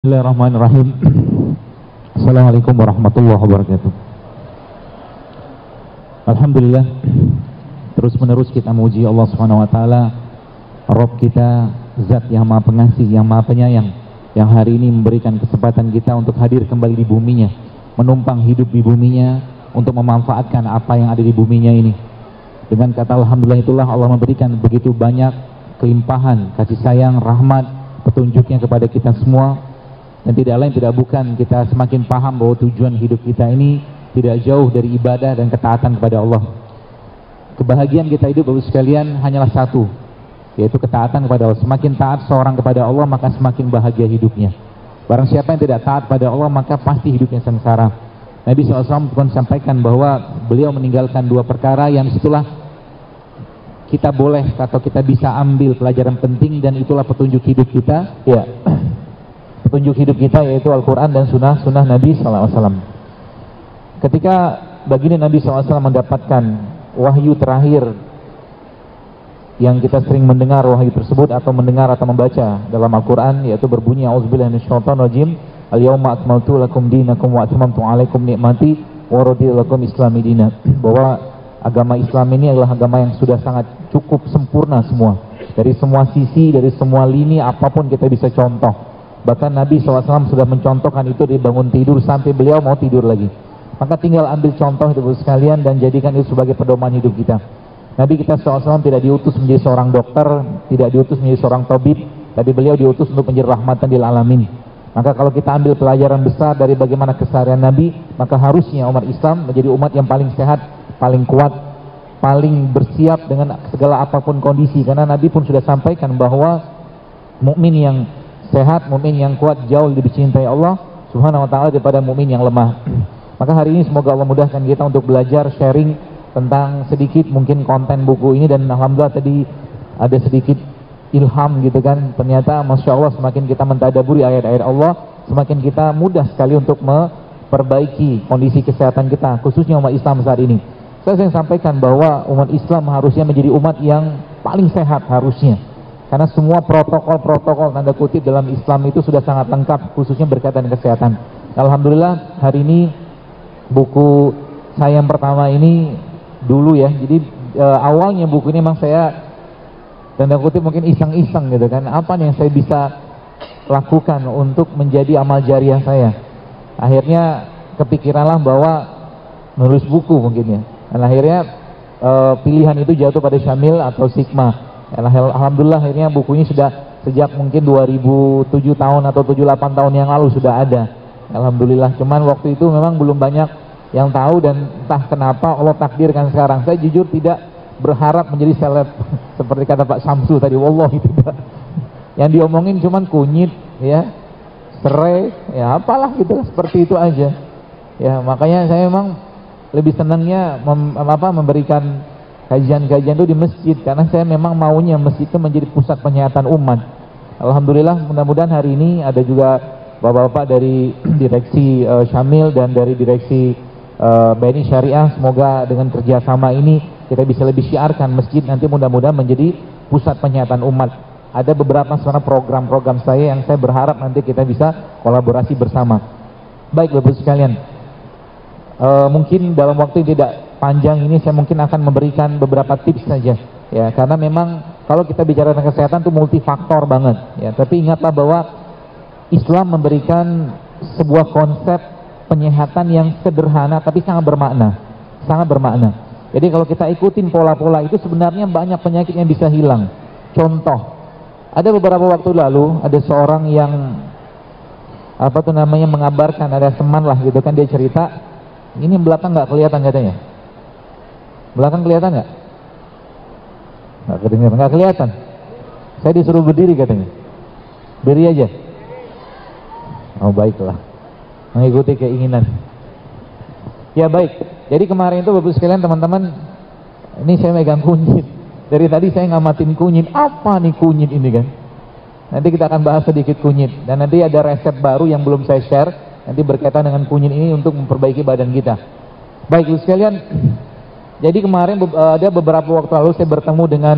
Bismillahirrahmanirrahim. Assalamualaikum warahmatullahi wabarakatuh. Alhamdulillah, terus menerus kita memuji Allah Subhanahu wa taala, Rabb kita, Zat yang Maha Pengasih, yang Maha Penyayang, yang hari ini memberikan kesempatan kita untuk hadir kembali di buminya, menumpang hidup di buminya untuk memanfaatkan apa yang ada di buminya ini. Dengan kata alhamdulillah itulah Allah memberikan begitu banyak kelimpahan, kasih sayang, rahmat, petunjuknya kepada kita semua. Dan tidak lain tidak bukan kita semakin paham bahwa tujuan hidup kita ini tidak jauh dari ibadah dan ketaatan kepada Allah. Kebahagiaan kita hidup Bapak sekalian hanyalah satu, yaitu ketaatan kepada Allah. Semakin taat seorang kepada Allah, maka semakin bahagia hidupnya. Barang siapa yang tidak taat pada Allah, maka pasti hidupnya sengsara. Nabi SAW pun sampaikan bahwa beliau meninggalkan dua perkara yang disitulah kita boleh atau kita bisa ambil pelajaran penting, dan itulah petunjuk hidup kita. Ya, petunjuk hidup kita yaitu Al-Quran dan sunnah Nabi SAW. Ketika baginda Nabi SAW mendapatkan wahyu terakhir yang kita sering mendengar wahyu tersebut atau mendengar atau membaca dalam Al-Quran, yaitu berbunyi a'udzubillahi minasyaitonir rajim, al-yauma akmaltu lakum dinakum wa atmamtu 'alaikum ni'mati wa raditu lakum islami dina, bahwa agama Islam ini adalah agama yang sudah sangat cukup sempurna semua, dari semua sisi, dari semua lini, apapun kita bisa contoh. Bahkan Nabi SAW sudah mencontohkan itu dari bangun tidur sampai beliau mau tidur lagi. Maka tinggal ambil contoh itu sekalian dan jadikan itu sebagai pedoman hidup kita. Nabi kita SAW tidak diutus menjadi seorang dokter, tidak diutus menjadi seorang tabib, tapi beliau diutus untuk menjadi rahmatan lil alamin. Maka kalau kita ambil pelajaran besar dari bagaimana keseharian Nabi, maka harusnya umat Islam menjadi umat yang paling sehat, paling kuat, paling bersiap dengan segala apapun kondisi. Karena Nabi pun sudah sampaikan bahwa mukmin yang sehat, mukmin yang kuat jauh lebih dicintai Allah Subhanahu wa taala daripada mukmin yang lemah. Maka hari ini semoga Allah mudahkan kita untuk belajar sharing tentang sedikit mungkin konten buku ini, dan alhamdulillah tadi ada sedikit ilham gitu kan. Ternyata Masya Allah, semakin kita mentadaburi ayat-ayat Allah, semakin kita mudah sekali untuk memperbaiki kondisi kesehatan kita, khususnya umat Islam saat ini. Saya sering sampaikan bahwa umat Islam harusnya menjadi umat yang paling sehat harusnya. Karena semua protokol tanda kutip dalam Islam itu sudah sangat lengkap, khususnya berkaitan dengan kesehatan. Alhamdulillah hari ini buku saya yang pertama ini dulu ya. Jadi awalnya buku ini memang saya tanda kutip mungkin iseng-iseng gitu kan. Apa yang saya bisa lakukan untuk menjadi amal jariah saya. Akhirnya kepikiranlah bahwa menulis buku mungkin ya. Dan akhirnya pilihan itu jatuh pada Syamil atau Sigma. Alhamdulillah akhirnya bukunya sudah sejak mungkin 2007 tahun atau 78 tahun yang lalu sudah ada. Alhamdulillah, cuman waktu itu memang belum banyak yang tahu, dan entah kenapa Allah takdirkan sekarang. Saya jujur tidak berharap menjadi seleb seperti kata Pak Samsu tadi, wallahi tidak. Yang diomongin cuman kunyit ya, serai ya, apalah gitu, seperti itu aja. Ya, makanya saya memang lebih senangnya memberikan kajian-kajian itu di masjid, karena saya memang maunya masjid itu menjadi pusat penyehatan umat. Alhamdulillah, mudah-mudahan hari ini ada juga bapak-bapak dari direksi Syamil dan dari direksi BNI Syariah. Semoga dengan kerjasama ini kita bisa lebih syiarkan masjid nanti mudah-mudahan menjadi pusat penyehatan umat. Ada beberapa sebenarnya program-program saya yang saya berharap nanti kita bisa kolaborasi bersama. Baik Bapak sekalian, mungkin dalam waktu yang tidak panjang ini saya mungkin akan memberikan beberapa tips saja ya, karena memang kalau kita bicara tentang kesehatan itu multifaktor banget ya. Tapi ingatlah bahwa Islam memberikan sebuah konsep penyehatan yang sederhana tapi sangat bermakna, sangat bermakna. Jadi kalau kita ikutin pola-pola itu sebenarnya banyak penyakit yang bisa hilang. Contoh, ada beberapa waktu lalu ada seorang yang mengabarkan, ada teman lah gitu kan, dia cerita, ini belakang nggak kelihatan katanya. Belakang kelihatan nggak? Nggak kedengeran, nggak kelihatan. Saya disuruh berdiri katanya. Berdiri aja. Oh baiklah, mengikuti keinginan. Ya baik. Jadi kemarin itu Bapak sekalian teman-teman, ini saya megang kunyit. Dari tadi saya ngamatin kunyit. Apa nih kunyit ini kan? Nanti kita akan bahas sedikit kunyit. Dan nanti ada resep baru yang belum saya share. Nanti berkaitan dengan kunyit ini untuk memperbaiki badan kita. Baik Bapak sekalian. Jadi kemarin ada beberapa waktu lalu saya bertemu dengan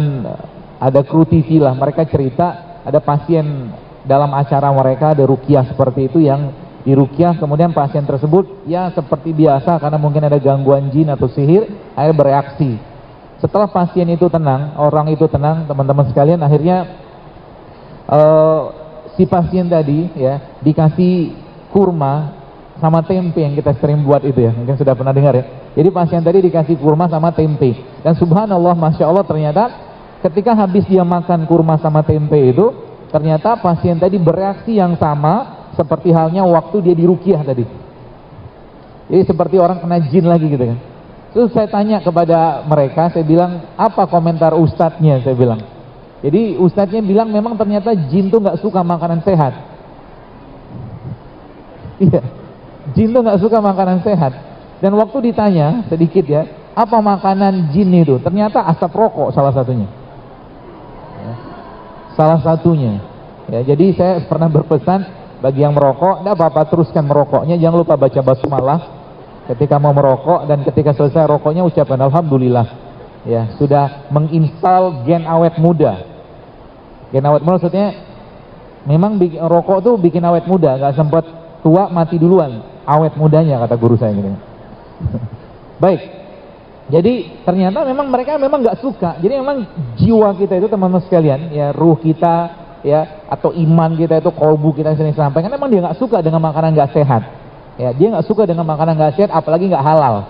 ada kru TV lah, mereka cerita ada pasien dalam acara mereka ada ruqyah seperti itu, yang di ruqyah kemudian pasien tersebut ya seperti biasa karena mungkin ada gangguan jin atau sihir, akhirnya bereaksi. Setelah pasien itu tenang, orang itu tenang, teman-teman sekalian, akhirnya si pasien tadi ya dikasih kurma sama tempe yang kita sering buat itu ya, mungkin sudah pernah dengar ya. Jadi pasien tadi dikasih kurma sama tempe, dan subhanallah, masya Allah, ternyata ketika habis dia makan kurma sama tempe itu, ternyata pasien tadi bereaksi yang sama seperti halnya waktu dia diruqyah tadi. Jadi seperti orang kena jin lagi gitu kan. Terus saya tanya kepada mereka, saya bilang, apa komentar ustadznya? Saya bilang, jadi ustadznya bilang memang ternyata jin tuh nggak suka makanan sehat. Iya, jin tuh nggak suka makanan sehat. Dan waktu ditanya sedikit ya, apa makanan jin itu? Ternyata asap rokok salah satunya. Ya, salah satunya. Ya, jadi saya pernah berpesan bagi yang merokok, tidak apa-apa, teruskan merokoknya, jangan lupa baca basmalah ketika mau merokok, dan ketika selesai rokoknya ucapkan alhamdulillah. Ya, sudah menginstal gen awet muda. Gen awet muda maksudnya memang rokok tuh bikin awet muda, nggak sempat tua mati duluan, awet mudanya kata guru saya gitu. Baik, jadi ternyata memang mereka memang nggak suka. Jadi memang jiwa kita itu, teman-teman sekalian, ya ruh kita ya, atau iman kita itu, kolbu kita sering sampaikan, memang dia nggak suka dengan makanan nggak sehat. Ya, dia nggak suka dengan makanan nggak sehat, apalagi nggak halal.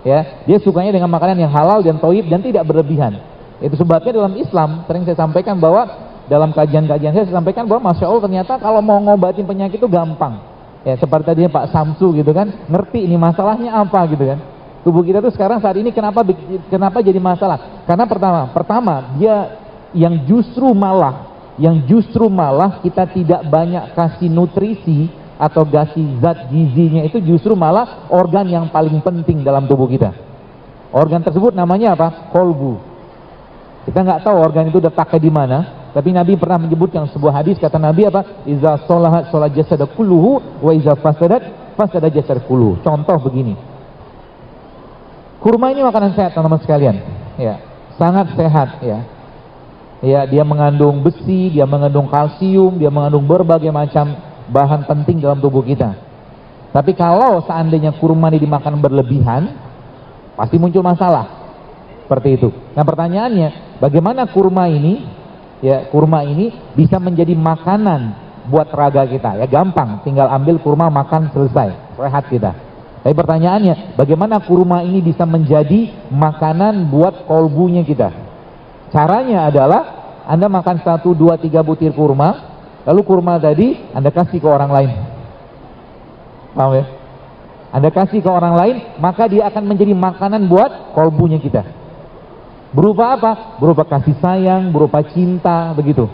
Ya, dia sukanya dengan makanan yang halal dan thayyib dan tidak berlebihan. Itu sebabnya dalam Islam sering saya sampaikan bahwa dalam kajian-kajian saya sampaikan bahwa masya Allah ternyata kalau mau ngobatin penyakit itu gampang. Ya, seperti tadinya Pak Samsu gitu kan, ngerti ini masalahnya apa gitu kan. Tubuh kita tuh sekarang saat ini kenapa jadi masalah? Karena pertama dia yang justru malah kita tidak banyak kasih nutrisi atau kasih zat gizinya, itu justru malah organ yang paling penting dalam tubuh kita. Organ tersebut namanya apa? Kolbu. Kita nggak tahu organ itu letaknya di mana, tapi Nabi pernah menyebutkan sebuah hadis, kata Nabi apa? Iza sholahat sholat jasad kulluhu wa iza fasada jasad kulluhu. Contoh begini, kurma ini makanan sehat teman-teman sekalian, ya, sangat sehat ya. Ya, dia mengandung besi, dia mengandung kalsium, dia mengandung berbagai macam bahan penting dalam tubuh kita. Tapi kalau seandainya kurma ini dimakan berlebihan, pasti muncul masalah seperti itu. Nah, pertanyaannya, bagaimana kurma ini bisa menjadi makanan buat raga kita? Ya gampang, tinggal ambil kurma, makan, selesai, sehat kita. Tapi pertanyaannya, bagaimana kurma ini bisa menjadi makanan buat kolbunya kita? Caranya adalah Anda makan 1, 2, 3 butir kurma, lalu kurma tadi Anda kasih ke orang lain. Paham ya? Anda kasih ke orang lain, maka dia akan menjadi makanan buat kolbunya kita. Berupa apa? Berupa kasih sayang, berupa cinta, begitu.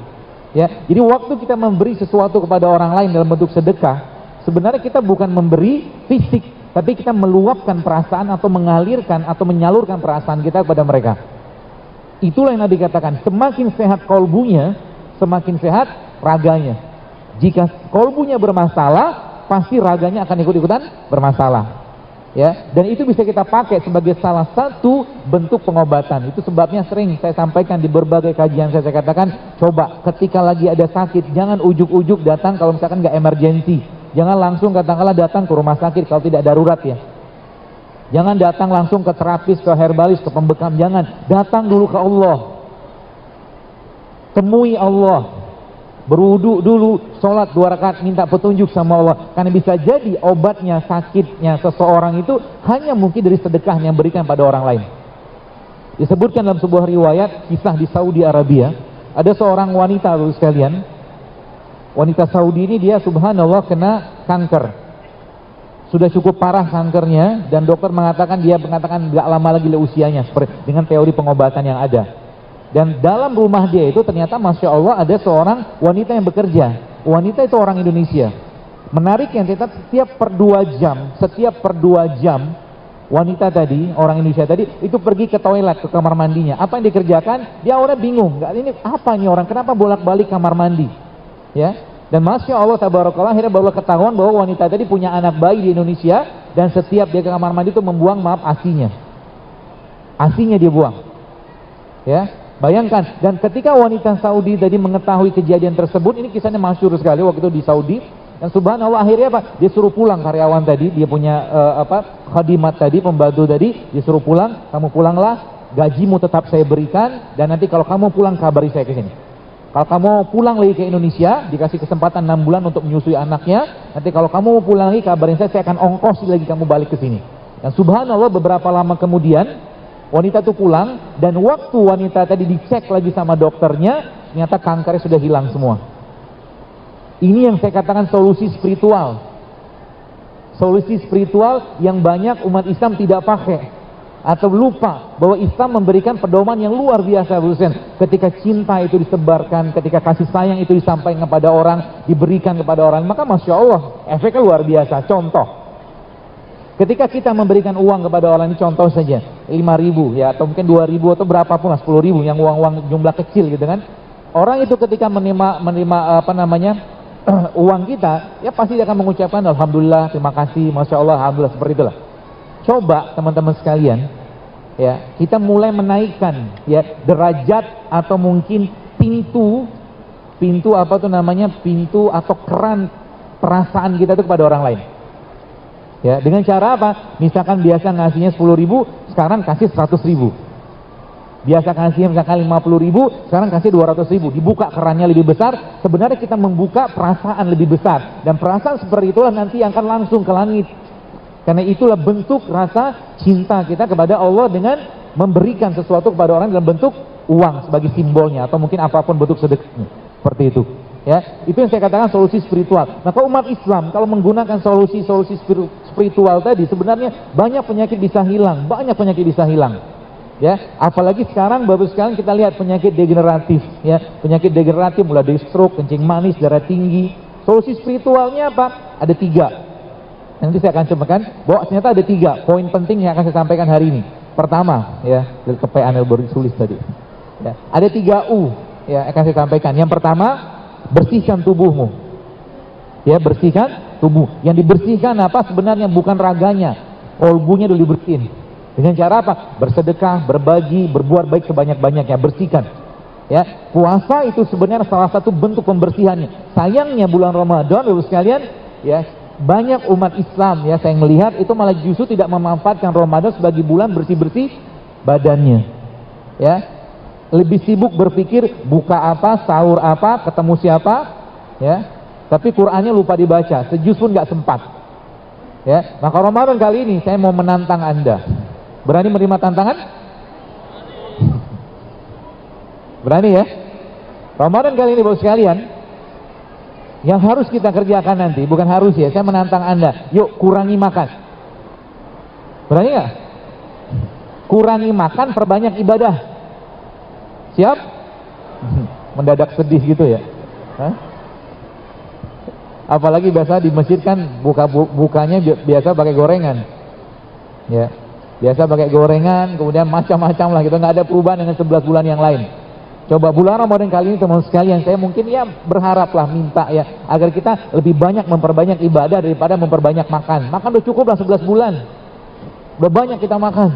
Ya, jadi waktu kita memberi sesuatu kepada orang lain dalam bentuk sedekah, sebenarnya kita bukan memberi fisik, tapi kita meluapkan perasaan atau mengalirkan atau menyalurkan perasaan kita kepada mereka. Itulah yang Nabi katakan, semakin sehat kolbunya, semakin sehat raganya. Jika kolbunya bermasalah, pasti raganya akan ikut-ikutan bermasalah. Ya, dan itu bisa kita pakai sebagai salah satu bentuk pengobatan. Itu sebabnya sering saya sampaikan di berbagai kajian saya katakan, coba ketika lagi ada sakit, jangan ujuk-ujuk datang kalau misalkan nggak emergensi. Jangan langsung katakanlah datang ke rumah sakit kalau tidak darurat ya. Jangan datang langsung ke terapis, ke herbalis, ke pembekam, jangan. Datang dulu ke Allah. Temui Allah. Berwudu dulu, sholat 2 rakaat, minta petunjuk sama Allah. Karena bisa jadi obatnya, sakitnya seseorang itu hanya mungkin dari sedekah yang berikan pada orang lain. Disebutkan dalam sebuah riwayat, kisah di Saudi Arabia, ada seorang wanita sekalian. Wanita Saudi ini dia subhanallah kena kanker. Sudah cukup parah kankernya, dan dokter mengatakan gak lama lagi usianya dengan teori pengobatan yang ada. Dan dalam rumah dia itu ternyata masya Allah ada seorang wanita yang bekerja. Wanita itu orang Indonesia. Menariknya setiap per 2 jam wanita tadi, orang Indonesia tadi itu pergi ke toilet, ke kamar mandinya. Apa yang dikerjakan? Dia awalnya bingung, ini apa nih orang, kenapa bolak-balik kamar mandi? Ya. Dan masya Allah tabarakallah, akhirnya baru ketahuan bahwa wanita tadi punya anak bayi di Indonesia, dan setiap dia ke kamar mandi itu membuang asinya. Asinya dia buang. Ya. Bayangkan, dan ketika wanita Saudi tadi mengetahui kejadian tersebut, ini kisahnya masyhur sekali waktu itu di Saudi, dan subhanallah akhirnya apa? Dia suruh pulang karyawan tadi, dia punya khadimat tadi, pembantu tadi, dia suruh pulang, kamu pulanglah, gajimu tetap saya berikan, dan nanti kalau kamu pulang kabari saya ke sini. Kalau kamu pulang lagi ke Indonesia, dikasih kesempatan 6 bulan untuk menyusui anaknya, nanti kalau kamu pulang lagi kabarin saya akan ongkosi lagi kamu balik ke sini. Dan subhanallah beberapa lama kemudian, wanita itu pulang, dan waktu wanita tadi dicek lagi sama dokternya, ternyata kankernya sudah hilang semua. Ini yang saya katakan solusi spiritual. Solusi spiritual yang banyak umat Islam tidak pakai, atau lupa bahwa Islam memberikan pedoman yang luar biasa, ketika cinta itu disebarkan, ketika kasih sayang itu disampaikan kepada orang, diberikan kepada orang, maka Masya Allah, efeknya luar biasa. Contoh, ketika kita memberikan uang kepada orang, ini contoh saja, 5.000 ya, atau mungkin 2.000 atau berapapun, 10.000, yang uang-uang jumlah kecil gitu kan. Orang itu ketika menerima uang kita, ya pasti dia akan mengucapkan Alhamdulillah, terima kasih, Masya Allah, Alhamdulillah, seperti itulah. Coba teman-teman sekalian, ya, kita mulai menaikkan ya derajat atau mungkin pintu atau keran perasaan kita itu kepada orang lain. Ya, dengan cara apa? Misalkan biasa ngasihnya 10.000, sekarang kasih 100.000. Biasa kasihnya misalkan 50.000, sekarang kasih 200.000. Dibuka kerannya lebih besar. Sebenarnya kita membuka perasaan lebih besar, dan perasaan seperti itulah nanti yang akan langsung ke langit. Karena itulah bentuk rasa cinta kita kepada Allah dengan memberikan sesuatu kepada orang dalam bentuk uang sebagai simbolnya, atau mungkin apapun bentuk sedekahnya. Seperti itu. Ya, itu yang saya katakan solusi spiritual. Maka umat Islam kalau menggunakan solusi spiritual tadi, sebenarnya banyak penyakit bisa hilang, Ya, apalagi sekarang baru sekarang kita lihat penyakit degeneratif, ya, penyakit degeneratif mulai dari stroke, kencing manis, darah tinggi. Solusi spiritualnya apa? Ada 3. Nanti saya akan cobakan bahwa ternyata ada 3 poin penting yang akan saya sampaikan hari ini. Pertama, ya, dari KPA baru ditulis tadi. Ya, ada 3 U ya akan saya sampaikan. Yang pertama, bersihkan tubuhmu. Ya, bersihkan tubuh. Yang dibersihkan apa? Sebenarnya bukan raganya, kolbunya dulu dibersihin. Dengan cara apa? Bersedekah, berbagi, berbuat baik sebanyak-banyaknya, bersihkan. Ya, puasa itu sebenarnya salah satu bentuk pembersihannya. Sayangnya bulan Ramadan, Bapak sekalian, ya, banyak umat Islam ya saya melihat itu malah justru tidak memanfaatkan Ramadan sebagai bulan bersih-bersih badannya. Ya, lebih sibuk berpikir buka apa, sahur apa, ketemu siapa, ya. Tapi Qur'annya lupa dibaca, sejuz pun nggak sempat. Ya, maka Ramadan kali ini saya mau menantang Anda. Berani menerima tantangan? Berani ya? Ramadan kali ini Bapak sekalian, yang harus kita kerjakan nanti, bukan harus ya, saya menantang Anda, yuk kurangi makan. Berani nggak? Kurangi makan, perbanyak ibadah. Siap? Mendadak sedih gitu ya. Hah? Apalagi biasa di masjid kan bukanya biasa pakai gorengan. Ya, biasa pakai gorengan, kemudian macam-macam lah gitu, nggak ada perubahan dengan 11 bulan yang lain. Coba bulan Ramadan kali ini teman sekalian, saya mungkin ya berharaplah, minta ya, agar kita lebih banyak memperbanyak ibadah daripada memperbanyak makan. Makan udah cukup lah 11 bulan. Udah banyak kita makan.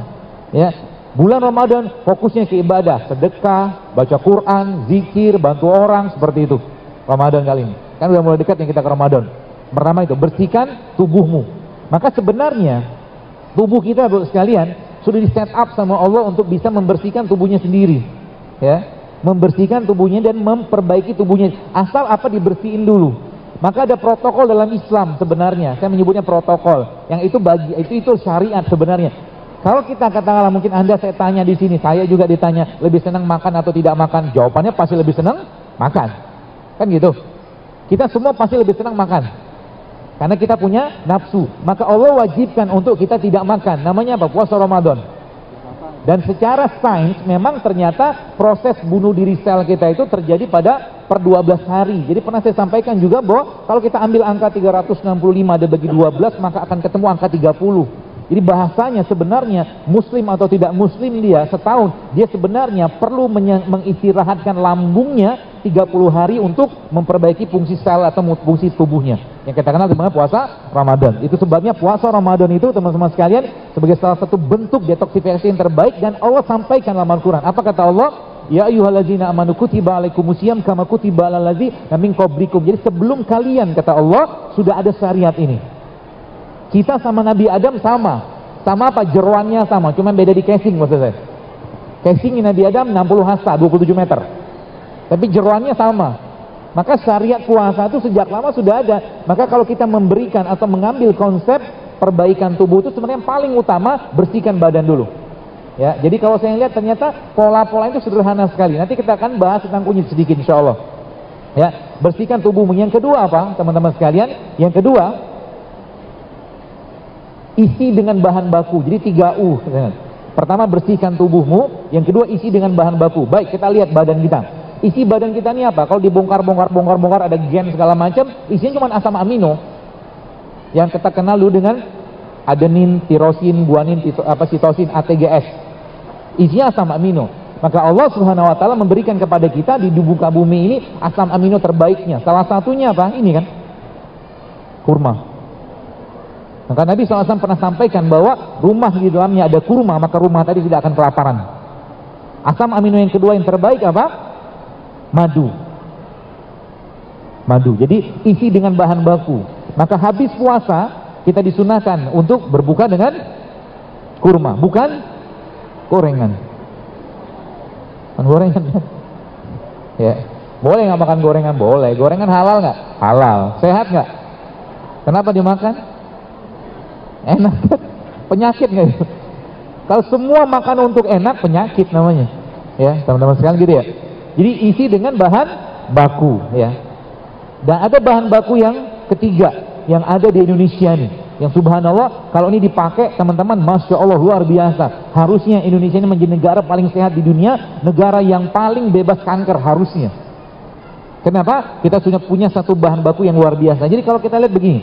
Ya, bulan Ramadan fokusnya ke ibadah, sedekah, baca Quran, zikir, bantu orang, seperti itu. Ramadan kali ini. Kan udah mulai dekat yang kita ke Ramadan. Pertama itu, bersihkan tubuhmu. Maka sebenarnya tubuh kita Bapak sekalian sudah di set up sama Allah untuk bisa membersihkan tubuhnya sendiri. Ya, membersihkan tubuhnya dan memperbaiki tubuhnya. Asal apa? Dibersihin dulu. Maka ada protokol dalam Islam sebenarnya. Saya menyebutnya protokol. Yang itu syariat sebenarnya. Kalau kita katakanlah, mungkin Anda saya tanya di sini, saya juga ditanya, lebih senang makan atau tidak makan? Jawabannya pasti lebih senang makan. Kan gitu. Kita semua pasti lebih senang makan. Karena kita punya nafsu. Maka Allah wajibkan untuk kita tidak makan. Namanya apa? Puasa Ramadan. Dan secara sains memang ternyata proses bunuh diri sel kita itu terjadi pada per 12 hari. Jadi pernah saya sampaikan juga bahwa kalau kita ambil angka 365 dan bagi 12, maka akan ketemu angka 30. Jadi bahasanya sebenarnya muslim atau tidak muslim dia setahun, dia sebenarnya perlu mengistirahatkan lambungnya 30 hari untuk memperbaiki fungsi sel atau fungsi tubuhnya. Yang kita kenal dengan puasa Ramadan. Itu sebabnya puasa Ramadan itu teman-teman sekalian sebagai salah satu bentuk detoksifikasi yang terbaik, dan Allah sampaikan dalam Al-Quran. Apa kata Allah? ya ayyuhallazina amanu kutiba alaikumusiyam kama kutiba alal ladzina min qablikum. Jadi sebelum kalian, kata Allah, sudah ada syariat ini. Kita sama Nabi Adam sama apa? Jeroannya sama, cuma beda di casing maksud saya. Casingnya Nabi Adam 60 hasta, 27 meter. Tapi jeroannya sama. Maka syariat puasa itu sejak lama sudah ada. Maka kalau kita memberikan atau mengambil konsep perbaikan tubuh itu sebenarnya yang paling utama, bersihkan badan dulu. Ya, jadi kalau saya lihat ternyata pola-pola itu sederhana sekali. Nanti kita akan bahas tentang kunyit sedikit insya Allah. Ya, bersihkan tubuhmu. Yang kedua apa, teman-teman sekalian? Yang kedua, isi dengan bahan baku. Jadi 3U. Pertama, bersihkan tubuhmu. Yang kedua, isi dengan bahan baku. Baik, kita lihat badan kita. Isi badan kita ini apa? Kalau dibongkar-bongkar ada gen segala macam, isinya cuma asam amino. Yang kita kenal dulu dengan adenin, tirosin, guanin, sitosin, ATGS. Isinya asam amino. Maka Allah Subhanahu wa taala memberikan kepada kita di muka bumi ini asam amino terbaiknya. Salah satunya apa? Ini kan, kurma. Maka Nabi SAW pernah sampaikan bahwa rumah di dalamnya ada kurma, maka rumah tadi tidak akan kelaparan. Asam amino yang kedua yang terbaik apa? Madu. Jadi isi dengan bahan baku. Maka habis puasa kita disunahkan untuk berbuka dengan kurma, bukan gorengan. Gorengan ya, boleh nggak makan gorengan? Boleh. Gorengan halal nggak? Halal. Sehat nggak? Kenapa dimakan? Enak. Penyakit nggak itu? Kalau semua makan untuk enak, penyakit namanya. Ya, teman-teman sekalian gitu ya. Jadi isi dengan bahan baku ya. Dan ada bahan baku yang ketiga yang ada di Indonesia nih. Yang subhanallah kalau ini dipakai teman-teman, Masya Allah luar biasa. Harusnya Indonesia ini menjadi negara paling sehat di dunia, negara yang paling bebas kanker harusnya. Kenapa? Kita sudah punya satu bahan baku yang luar biasa. Jadi kalau kita lihat begini,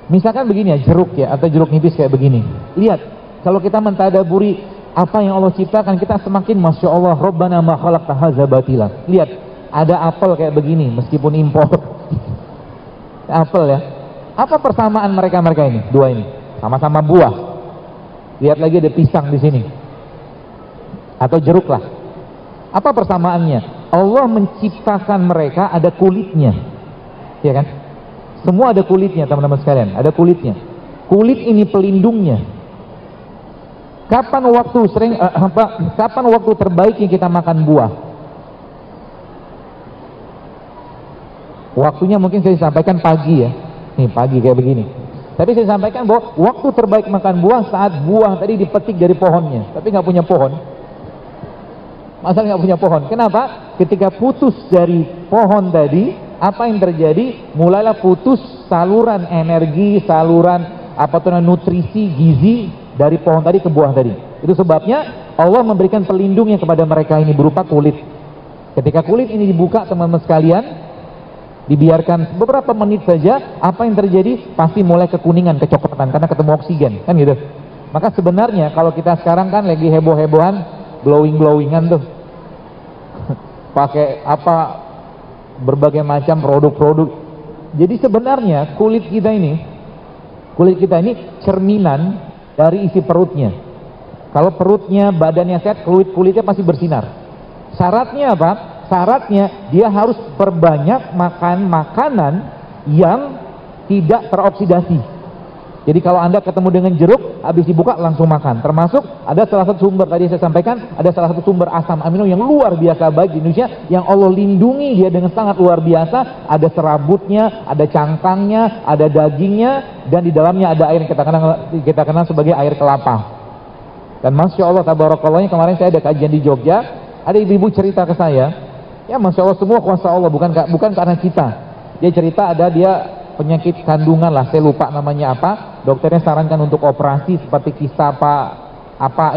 misalkan begini ya, jeruk ya, atau jeruk nipis kayak begini. Lihat, kalau kita mentadaburi apa yang Allah ciptakan, kita semakin Masya Allah, Rabbana ma khalaqta hadza batila. Lihat, ada apel kayak begini meskipun impor. Apel ya. Apa persamaan mereka ini? Dua ini sama-sama buah. Lihat lagi ada pisang di sini. Atau jeruk lah. Apa persamaannya? Allah menciptakan mereka ada kulitnya. Ya kan? Semua ada kulitnya, teman-teman sekalian. Ada kulitnya. Kulit ini pelindungnya. Kapan waktu terbaiknya kita makan buah? Waktunya mungkin saya sampaikan pagi ya. Nih pagi kayak begini. Tapi saya sampaikan bahwa waktu terbaik makan buah saat buah tadi dipetik dari pohonnya, tapi nggak punya pohon. Masalah nggak punya pohon. Kenapa? Ketika putus dari pohon tadi, apa yang terjadi? Mulailah putus saluran energi, saluran nutrisi, gizi dari pohon tadi ke buah tadi. Itu sebabnya Allah memberikan pelindungnya kepada mereka ini berupa kulit. Ketika kulit ini dibuka, teman-teman sekalian, dibiarkan beberapa menit saja, apa yang terjadi? Pasti mulai kekuningan, kecoklatan karena ketemu oksigen, kan gitu. Maka sebenarnya kalau kita sekarang kan lagi heboh-hebohan, glowingan tuh, pakai berbagai macam produk-produk. Jadi sebenarnya kulit kita ini cerminan dari isi perutnya. Kalau perutnya, badannya sehat, kulitnya pasti bersinar. Syaratnya apa? Syaratnya dia harus perbanyak makan makanan yang tidak teroksidasi. Jadi kalau Anda ketemu dengan jeruk, habis dibuka langsung makan. Termasuk ada salah satu sumber, tadi saya sampaikan, ada salah satu sumber asam amino yang luar biasa baik di Indonesia, yang Allah lindungi dia dengan sangat luar biasa. Ada serabutnya, ada cangkangnya, ada dagingnya, dan di dalamnya ada air yang kita kenal sebagai air kelapa. Dan Masya Allah tabarakallah, kemarin saya ada kajian di Jogja, ada ibu-ibu cerita ke saya, ya Masya Allah semua kuasa Allah, bukan karena kita. Dia cerita ada dia penyakit kandungan lah, saya lupa namanya apa, dokternya sarankan untuk operasi seperti kista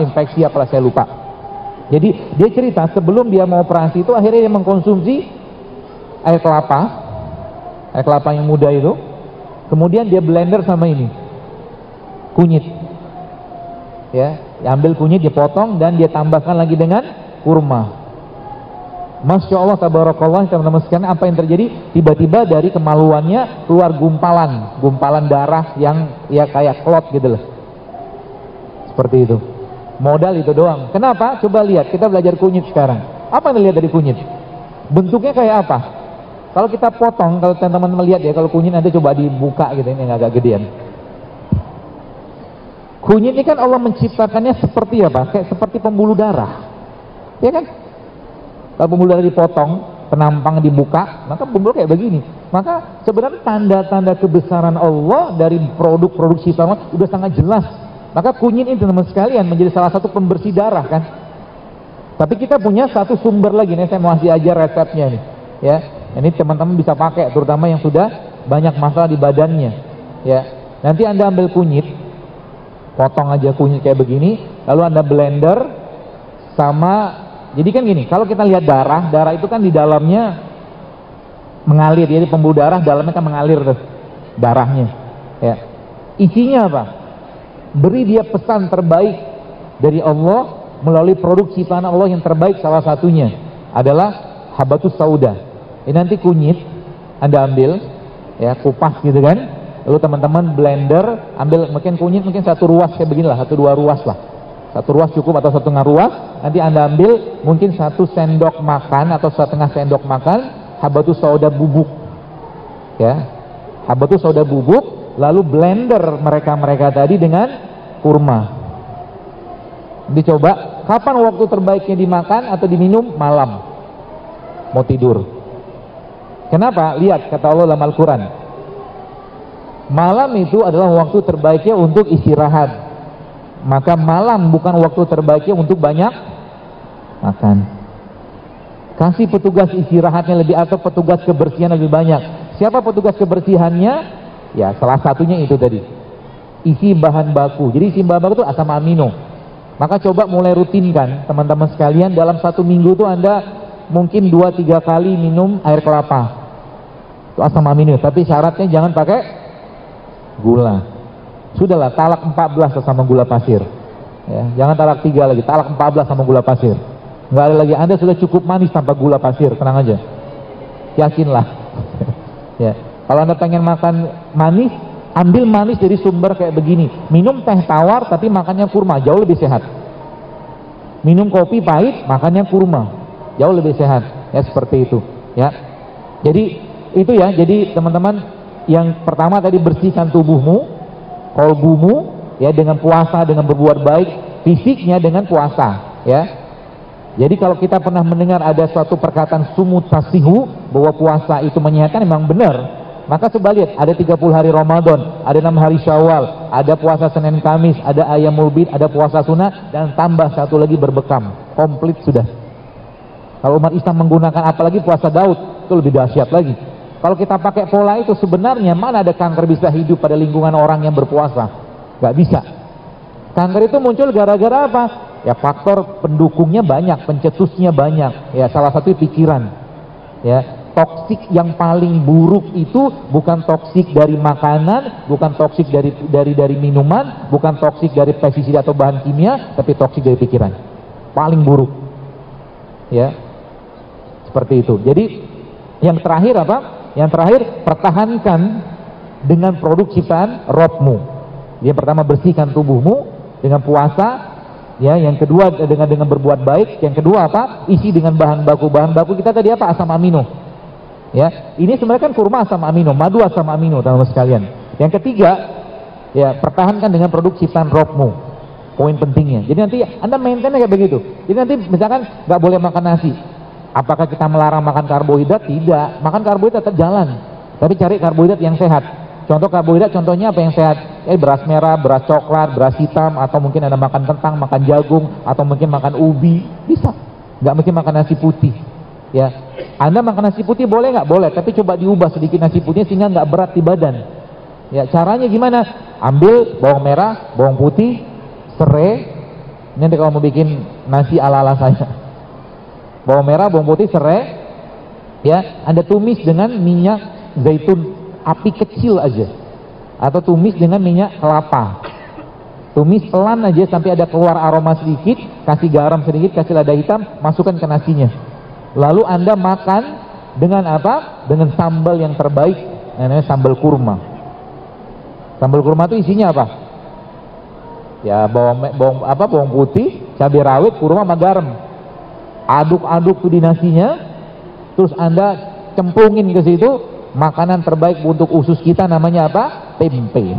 infeksi apalah saya lupa. Jadi dia cerita sebelum dia mau operasi itu akhirnya dia mengkonsumsi air kelapa yang muda itu, kemudian dia blender sama ini kunyit, ya, ambil kunyit dipotong dan dia tambahkan lagi dengan kurma. Masya Allah tabarakallah, teman-teman sekalian, apa yang terjadi? Tiba-tiba dari kemaluannya keluar gumpalan darah yang ya kayak klot gitu loh. Seperti itu. Modal itu doang. Kenapa? Coba lihat, kita belajar kunyit sekarang. Apa yang dilihat dari kunyit? Bentuknya kayak apa? Kalau kita potong, kalau teman-teman melihat ya, kalau kunyit nanti coba dibuka gitu, ini yang agak gedean. Kunyit ini kan Allah menciptakannya seperti apa? Kayak seperti pembuluh darah. Ya kan? Kalau pembuluh darah dipotong, penampang dibuka, maka pembuluh kayak begini. Maka sebenarnya tanda-tanda kebesaran Allah dari produk-produk ciptaan Allah udah sangat jelas. Maka kunyit ini teman-teman sekalian menjadi salah satu pembersih darah kan. Tapi kita punya satu sumber lagi nih, saya mau kasih aja resepnya nih. Ya, ini teman-teman bisa pakai, terutama yang sudah banyak masalah di badannya. Ya, nanti Anda ambil kunyit, potong aja kunyit kayak begini, lalu Anda blender sama, jadi kan gini, kalau kita lihat darah itu kan di dalamnya mengalir, jadi pembuluh darah dalamnya kan mengalir tuh darahnya. Ya, isinya apa? Beri dia pesan terbaik dari Allah melalui produk ciptaan Allah yang terbaik, salah satunya adalah habatus sauda. Ini nanti kunyit Anda ambil, ya kupas gitu kan, lalu teman-teman blender, ambil mungkin kunyit mungkin 1 ruas kayak beginilah, 1-2 ruas lah, 1 ruas cukup atau 1,5 ruas. Nanti Anda ambil mungkin 1 sendok makan atau 1/2 sendok makan habatus sauda bubuk, ya habatus sauda bubuk. Lalu blender mereka tadi dengan kurma. Dicoba, kapan waktu terbaiknya dimakan atau diminum? Malam, mau tidur. Kenapa? Lihat kata Allah dalam Al-Quran, malam itu adalah waktu terbaiknya untuk istirahat. Maka malam bukan waktu terbaiknya untuk banyak makan. Kasih petugas istirahatnya lebih atau petugas kebersihan lebih banyak. Siapa petugas kebersihannya? Ya salah satunya itu tadi, isi bahan baku. Jadi isi bahan baku itu asam amino. Maka coba mulai rutinkan teman-teman sekalian, dalam 1 minggu itu Anda mungkin 2-3 kali minum air kelapa, itu asam amino. Tapi syaratnya jangan pakai gula. Sudahlah, talak 14 sama gula pasir, ya, jangan talak 3 lagi, talak 14 sama gula pasir. Nggak ada lagi, Anda sudah cukup manis tanpa gula pasir, tenang aja, yakinlah. Ya, kalau Anda pengen makan manis, ambil manis dari sumber kayak begini. Minum teh tawar tapi makannya kurma, jauh lebih sehat. Minum kopi pahit, makannya kurma, jauh lebih sehat. Ya seperti itu. Ya. Jadi itu ya. Jadi teman-teman, yang pertama tadi bersihkan tubuhmu, kolbumu, ya dengan puasa, dengan berbuat baik, fisiknya dengan puasa. Ya. Jadi kalau kita pernah mendengar ada suatu perkataan sumut tasihu, bahwa puasa itu menyehatkan, memang benar. Maka coba lihat, ada 30 hari Ramadan, ada 6 hari Syawal, ada puasa Senin Kamis, ada Ayyamul Bid, ada puasa sunnah, dan tambah 1 lagi berbekam. Komplit sudah. Kalau umat Islam menggunakan apalagi puasa Daud, itu lebih dahsyat lagi. Kalau kita pakai pola itu, sebenarnya mana ada kanker bisa hidup pada lingkungan orang yang berpuasa? Gak bisa. Kanker itu muncul gara-gara apa? Ya faktor pendukungnya banyak, pencetusnya banyak. Ya salah satu pikiran. Ya. Toksik yang paling buruk itu bukan toksik dari makanan, bukan toksik dari minuman, bukan toksik dari pestisida atau bahan kimia, tapi toksik dari pikiran. Paling buruk. Ya. Seperti itu. Jadi yang terakhir apa? Yang terakhir, pertahankan dengan produk ciptaan Rabbmu. Yang pertama, bersihkan tubuhmu dengan puasa. Ya, yang kedua dengan berbuat baik. Yang kedua apa? Isi dengan bahan baku. Bahan baku kita tadi apa? Asam amino. Ya, ini sebenarnya kan kurma asam amino, madu asam amino, teman-teman sekalian. Yang ketiga, ya pertahankan dengan produk ciptaan Rabbmu. Poin pentingnya. Jadi nanti Anda maintain kayak begitu. Jadi nanti misalkan nggak boleh makan nasi. Apakah kita melarang makan karbohidrat? Tidak. Makan karbohidrat tetap jalan. Tapi cari karbohidrat yang sehat. Contoh karbohidrat, contohnya apa yang sehat? Beras merah, beras coklat, beras hitam, atau mungkin Anda makan kentang, makan jagung, atau mungkin makan ubi, bisa. Nggak mesti makan nasi putih. Ya, Anda makan nasi putih boleh nggak? Boleh, tapi coba diubah sedikit nasi putihnya sehingga nggak berat di badan. Ya, caranya gimana? Ambil bawang merah, bawang putih, serai. Ini nanti kalau mau bikin nasi ala-ala saya. Bawang merah, bawang putih, serai. Ya, Anda tumis dengan minyak zaitun api kecil aja, atau tumis dengan minyak kelapa. Tumis pelan aja sampai ada keluar aroma sedikit, kasih garam sedikit, kasih lada hitam, masukkan ke nasinya. Lalu Anda makan dengan apa? Dengan sambal yang terbaik, namanya sambal kurma. Sambal kurma itu isinya apa? Ya bawang putih, cabai rawit, kurma sama garam. Aduk-aduk tuh di nasinya, terus Anda cemplungin ke situ. Makanan terbaik untuk usus kita namanya apa? Tempe.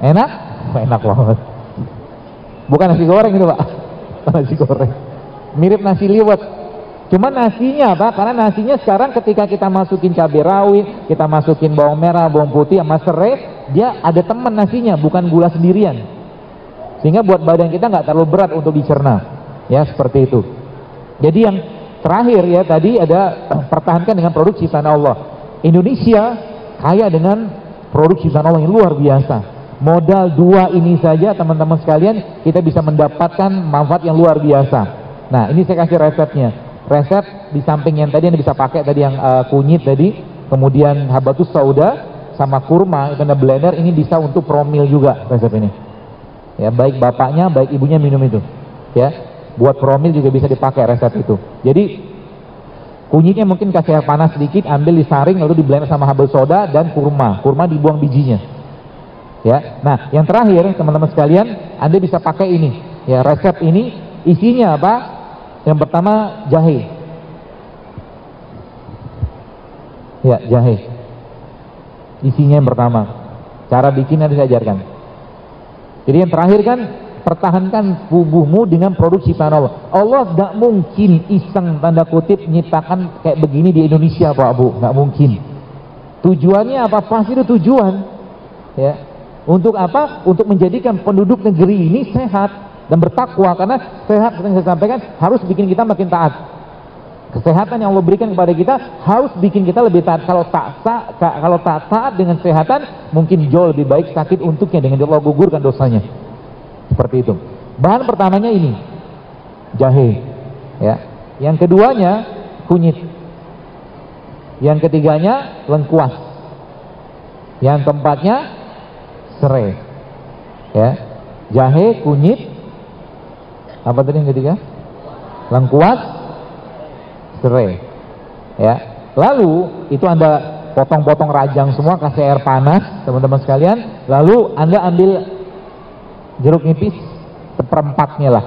Enak? Enak banget. Bukan nasi goreng itu, Pak. Nasi goreng. Mirip nasi liwet. Cuma nasinya apa? Karena nasinya sekarang ketika kita masukin cabai rawit, kita masukin bawang merah, bawang putih sama serai, dia ada teman nasinya, bukan gula sendirian. Sehingga buat badan kita nggak terlalu berat untuk dicerna. Ya, seperti itu. Jadi yang terakhir ya tadi ada pertahankan dengan produk ciptaan Allah. Indonesia kaya dengan produk ciptaan Allah yang luar biasa. Modal dua ini saja teman-teman sekalian kita bisa mendapatkan manfaat yang luar biasa. Nah ini saya kasih resepnya. Resep di samping yang tadi yang bisa pakai tadi yang kunyit tadi, kemudian habatus sauda sama kurma itu ada blender, ini bisa untuk promil juga resep ini. Ya baik bapaknya baik ibunya minum itu. Ya buat promil juga bisa dipakai resep itu. Jadi kunyitnya mungkin kasih air panas sedikit, ambil disaring lalu di blender sama habatus sauda dan kurma. Kurma dibuang bijinya. Ya, nah yang terakhir teman-teman sekalian, Anda bisa pakai ini. Ya resep ini isinya apa? Yang pertama jahe. Ya jahe. Isinya yang pertama. Cara bikin nanti saya ajarkan. Jadi yang terakhir kan pertahankan tubuhmu dengan produk ciptaan Allah. Allah gak mungkin iseng tanda kutip nyiptakan kayak begini di Indonesia Pak Bu, gak mungkin. Tujuannya apa? Pasti itu tujuan. Ya. Untuk apa? Untuk menjadikan penduduk negeri ini sehat dan bertakwa, karena sehat yang saya sampaikan harus bikin kita makin taat. Kesehatan yang Allah berikan kepada kita harus bikin kita lebih taat. Kalau tak taat dengan kesehatan, mungkin jauh lebih baik sakit untuknya dengan Allah gugurkan dosanya. Seperti itu. Bahan pertamanya ini jahe, ya. Yang keduanya kunyit. Yang ketiganya lengkuas. Yang keempatnya serai. Ya. Jahe, kunyit, apa tadi yang ketiga? Lengkuas, serai. Ya. Lalu itu Anda potong-potong rajang semua, kasih air panas, teman-teman sekalian. Lalu Anda ambil jeruk nipis seperempatnya lah,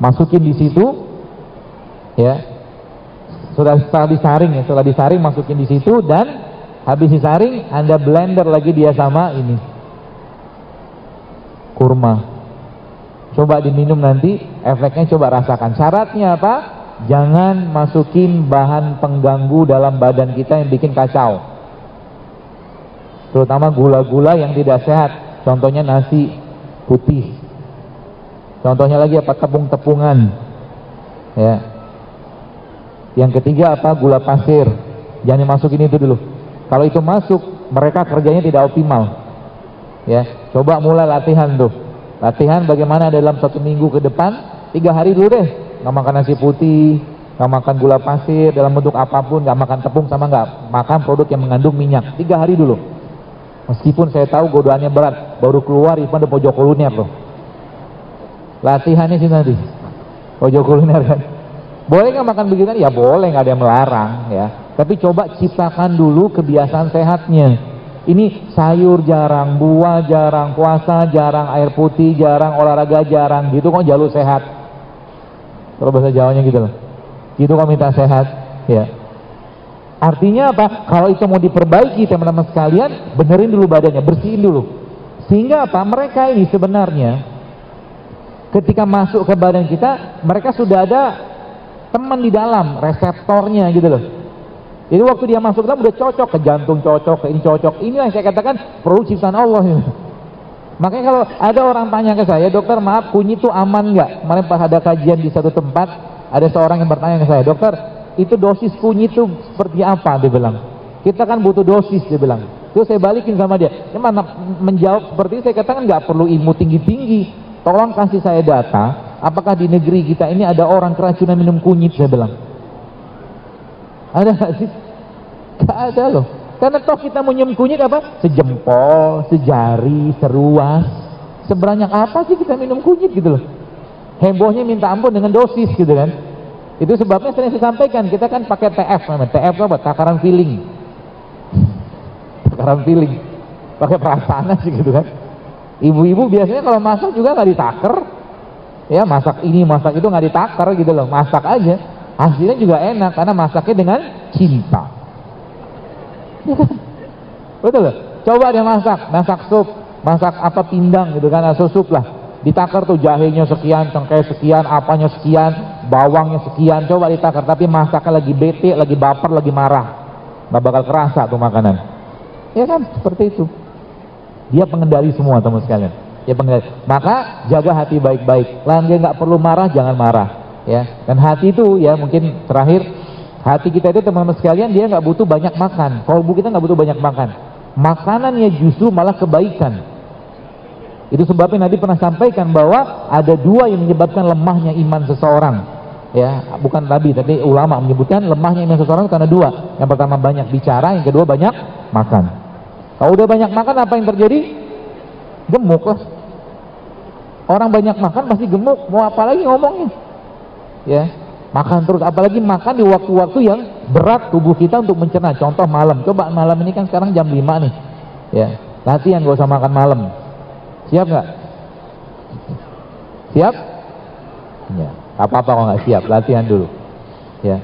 masukin di situ, ya. Setelah disaring masukin di situ, dan habis disaring Anda blender lagi dia sama ini kurma. Coba diminum nanti, efeknya coba rasakan. Syaratnya apa? Jangan masukin bahan pengganggu dalam badan kita yang bikin kacau, terutama gula-gula yang tidak sehat. Contohnya nasi putih, contohnya lagi apa? Tepung-tepungan, ya. Yang ketiga apa? Gula pasir. Jangan dimasukin itu dulu. Kalau itu masuk, mereka kerjanya tidak optimal. Ya, coba mulai latihan tuh. Latihan bagaimana dalam 1 minggu ke depan, 3 hari dulu deh. Nggak makan nasi putih, nggak makan gula pasir dalam bentuk apapun, nggak makan tepung, sama nggak makan produk yang mengandung minyak. 3 hari dulu. Meskipun saya tahu godaannya berat, baru keluar Ivan di pojok kuliner loh. Latihannya sih nanti pojok kuliner kan. Boleh nggak makan begitu? Ya boleh, nggak ada yang melarang ya. Tapi coba ciptakan dulu kebiasaan sehatnya. Ini sayur jarang, buah jarang, puasa jarang, air putih jarang, olahraga jarang, gitu kok jalur sehat. Kalau bahasa Jawanya gitu loh. Gitu kok minta sehat, ya. Artinya apa? Kalau itu mau diperbaiki teman-teman sekalian, benerin dulu badannya, bersihin dulu. Sehingga apa? Mereka ini sebenarnya ketika masuk ke badan kita, mereka sudah ada teman di dalam, reseptornya gitu loh. Jadi waktu dia masuk dalam udah cocok, ke jantung cocok, ke ini cocok. Ini yang saya katakan produk ciptaan Allah ini. Makanya kalau ada orang tanya ke saya, dokter maaf kunyit itu aman nggak? Kemarin pas ada kajian di satu tempat, ada seorang yang bertanya ke saya, dokter itu dosis kunyit itu seperti apa? Dia bilang, kita kan butuh dosis, dia bilang. Terus saya balikin sama dia, dia mana menjawab seperti ini, saya katakan nggak perlu ilmu tinggi-tinggi. Tolong kasih saya data, apakah di negeri kita ini ada orang keracunan minum kunyit, saya bilang. Ada nggak sih? Nggak ada loh. Karena toh kita mau nyium kunyit apa? Sejempol, sejari, seruas. Sebanyak apa sih kita minum kunyit gitu loh. Hebohnya minta ampun dengan dosis gitu kan. Itu sebabnya sering saya sampaikan, kita kan pakai TF namanya. TF apa? Takaran feeling. Takaran feeling. Pakai perasaan sih gitu kan. Ibu-ibu biasanya kalau masak juga nggak ditaker, ya masak ini masak itu nggak ditaker gitu loh, masak aja, hasilnya juga enak karena masaknya dengan cinta. Betul loh. Coba dia masak sup, masak apa pindang gitu kan, atau sup lah, ditakar tuh jahenya sekian, cengkeh sekian, apanya sekian, bawangnya sekian, coba ditakar. Tapi masaknya lagi bete, lagi baper, lagi marah, nggak bakal kerasa tuh makanan. Ya kan, seperti itu. Dia pengendali semua teman sekalian. Dia pengendali. Maka jaga hati baik-baik. Lah dia nggak perlu marah, jangan marah. Ya. Dan hati itu ya mungkin terakhir, hati kita itu teman-teman sekalian dia nggak butuh banyak makan. Kalbu kita nggak butuh banyak makan. Makanannya justru malah kebaikan. Itu sebabnya Nabi pernah sampaikan bahwa ada dua yang menyebabkan lemahnya iman seseorang. Ya, bukan Nabi tapi ulama menyebutkan lemahnya iman seseorang karena dua. Yang pertama banyak bicara, yang kedua banyak makan. Kalau udah banyak makan apa yang terjadi? Gemuk lah. Orang banyak makan pasti gemuk. Mau apa lagi ngomongnya? Ya, makan terus. Apalagi makan di waktu-waktu yang berat tubuh kita untuk mencerna. Contoh malam. Coba malam ini kan sekarang jam 5 nih. Ya, latihan gak usah makan malam. Siap nggak? Siap? Ya, apa-apa kalau nggak siap. Latihan dulu. Ya,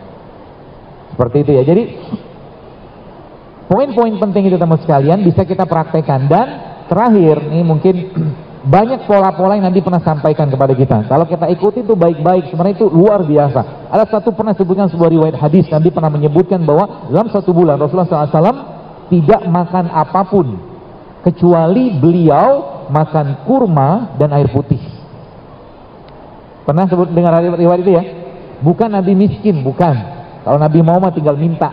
seperti itu ya. Jadi poin-poin penting itu teman sekalian bisa kita praktekkan. Dan terakhir nih mungkin banyak pola-pola yang Nabi pernah sampaikan kepada kita. Kalau kita ikuti itu baik-baik, sebenarnya itu luar biasa. Ada satu pernah sebutkan sebuah riwayat hadis, Nabi pernah menyebutkan bahwa dalam satu bulan Rasulullah SAW tidak makan apapun kecuali beliau makan kurma dan air putih. Pernah sebut dengar riwayat itu ya? Bukan Nabi miskin, bukan. Kalau Nabi mau mah tinggal minta.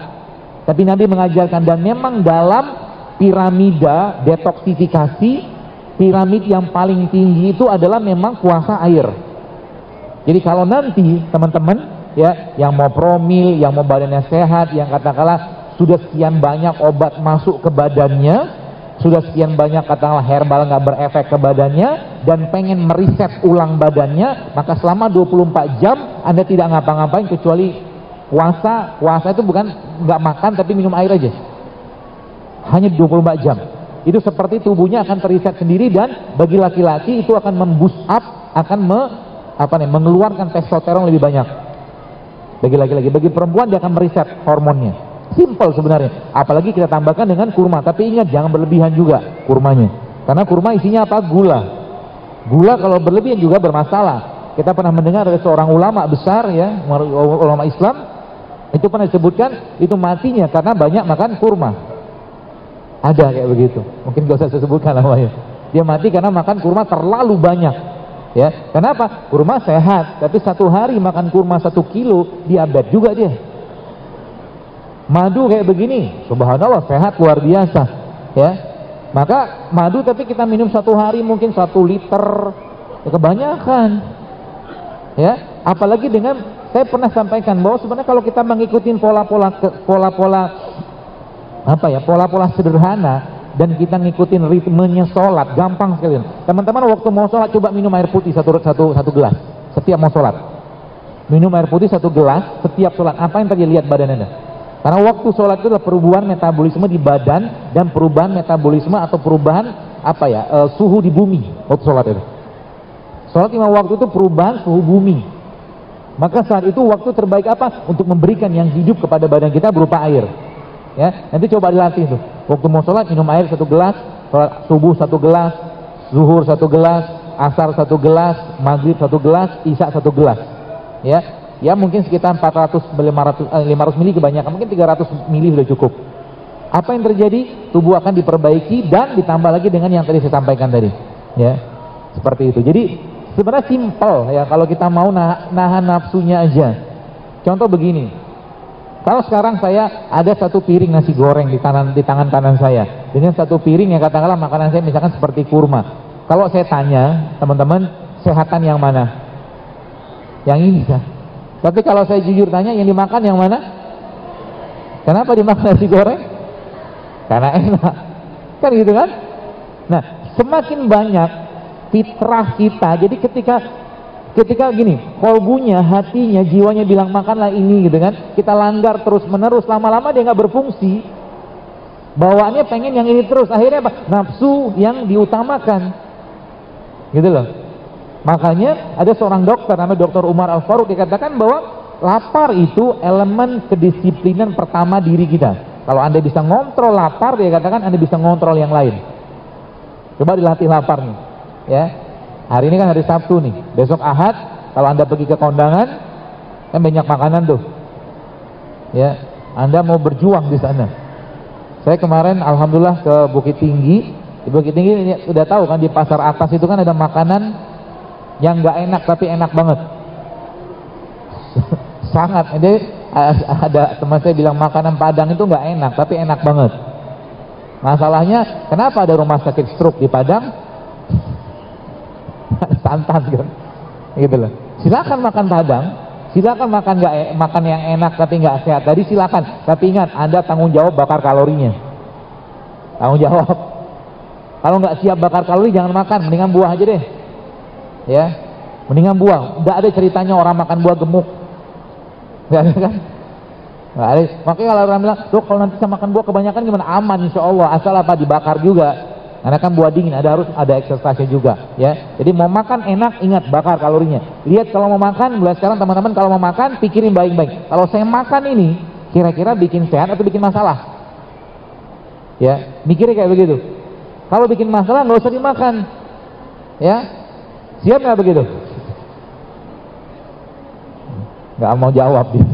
Tapi Nabi mengajarkan, dan memang dalam piramida detoksifikasi, piramid yang paling tinggi itu adalah memang puasa air. Jadi kalau nanti teman-teman ya yang mau promil, yang mau badannya sehat, yang katakanlah sudah sekian banyak obat masuk ke badannya, sudah sekian banyak katakanlah herbal nggak berefek ke badannya, dan pengen meriset ulang badannya, maka selama 24 jam Anda tidak ngapa-ngapain kecuali puasa. Puasa itu bukan nggak makan tapi minum air aja, hanya 24 jam. Itu seperti tubuhnya akan teriset sendiri, dan bagi laki-laki itu akan memboost up, akan mengeluarkan testosteron lebih banyak. Bagi laki-laki, bagi perempuan dia akan meriset hormonnya. Simple sebenarnya. Apalagi kita tambahkan dengan kurma. Tapi ingat jangan berlebihan juga kurmanya, karena kurma isinya apa? Gula. Gula kalau berlebihan juga bermasalah. Kita pernah mendengar dari seorang ulama besar ya, ulama Islam, itu pernah disebutkan itu matinya karena banyak makan kurma. Ada kayak begitu. Mungkin gak usah saya sebutkan namanya. Dia mati karena makan kurma terlalu banyak. Ya, kenapa? Kurma sehat, tapi satu hari makan kurma 1 kilo, diabetes juga dia. Madu kayak begini, subhanallah sehat luar biasa. Ya, maka madu tapi kita minum 1 hari mungkin 1 liter, ya kebanyakan. Ya, apalagi dengan saya pernah sampaikan bahwa sebenarnya kalau kita mengikuti pola-pola sederhana, dan kita ngikutin ritmenya sholat, gampang sekali. Teman-teman waktu mau sholat coba minum air putih satu gelas setiap mau sholat. Minum air putih 1 gelas setiap sholat. Apa yang terjadi? Lihat badan Anda. Karena waktu sholat itu adalah perubahan metabolisme di badan, dan perubahan metabolisme atau perubahan suhu di bumi waktu sholat itu. Sholat 5 waktu itu perubahan suhu bumi. Maka saat itu waktu terbaik apa? Untuk memberikan yang hidup kepada badan kita berupa air. Ya, nanti coba dilatih tuh. Waktu mau sholat minum air 1 gelas, sholat subuh 1 gelas, zuhur 1 gelas, asar 1 gelas, maghrib 1 gelas, isya 1 gelas. Ya mungkin sekitar 500 mili kebanyakan, mungkin 300 mili sudah cukup. Apa yang terjadi? Tubuh akan diperbaiki dan ditambah lagi dengan yang tadi saya sampaikan tadi. Ya, seperti itu. Jadi sebenarnya simple ya kalau kita mau nahan nafsunya aja. Contoh begini. Kalau sekarang saya ada 1 piring nasi goreng di tangan kanan saya, dengan 1 piring yang katakanlah makanan saya misalkan seperti kurma. Kalau saya tanya teman-teman, sehatan yang mana? Yang ini kan? Tapi kalau saya jujur tanya, yang dimakan yang mana? Kenapa dimakan nasi goreng? Karena enak, kan gitu kan? Nah, semakin banyak fitrah kita. Jadi ketika gini, kolbunya, hatinya, jiwanya bilang makanlah ini gitu kan, kita langgar terus menerus, lama-lama dia nggak berfungsi. Bawaannya pengen yang ini terus, akhirnya apa? Nafsu yang diutamakan. gitu loh. Makanya ada seorang dokter namanya Dr. Umar Al-Faruq dikatakan bahwa lapar itu elemen kedisiplinan pertama diri kita. Kalau Anda bisa ngontrol lapar, dia katakan Anda bisa ngontrol yang lain. Coba dilatih lapar nih, ya. Hari ini kan hari Sabtu nih, besok Ahad, kalau Anda pergi ke kondangan, kan banyak makanan tuh, ya. Anda mau berjuang di sana. Saya kemarin alhamdulillah ke Bukit Tinggi. Di Bukit Tinggi ini udah tahu kan, di pasar atas itu kan ada makanan yang nggak enak tapi enak banget. Sangat. Jadi ada teman saya bilang makanan Padang itu nggak enak tapi enak banget. Masalahnya kenapa ada rumah sakit stroke di Padang? Santan gitu loh. Silakan makan Padang, silakan makan yang enak tapi nggak sehat. Tadi silakan, tapi ingat Anda tanggung jawab bakar kalorinya. Tanggung jawab. Kalau nggak siap bakar kalori jangan makan, mendingan buah aja deh. Ya, mendingan buah. Nggak ada ceritanya orang makan buah gemuk. Nggak ada kan? Nggak ada. Makanya kalau orang bilang, "Dok, kalau nanti saya makan buah kebanyakan gimana?" Aman insya Allah, asal apa dibakar juga. Karena kan buah dingin, harus ada eksersinya juga, ya. Jadi mau makan enak, ingat bakar kalorinya. Lihat kalau mau makan, mulai sekarang teman-teman kalau mau makan pikirin baik-baik. Kalau saya makan ini, kira-kira bikin sehat atau bikin masalah? Ya, mikirnya kayak begitu. Kalau bikin masalah nggak usah dimakan, ya. Siap nggak begitu? Nggak mau jawab dia.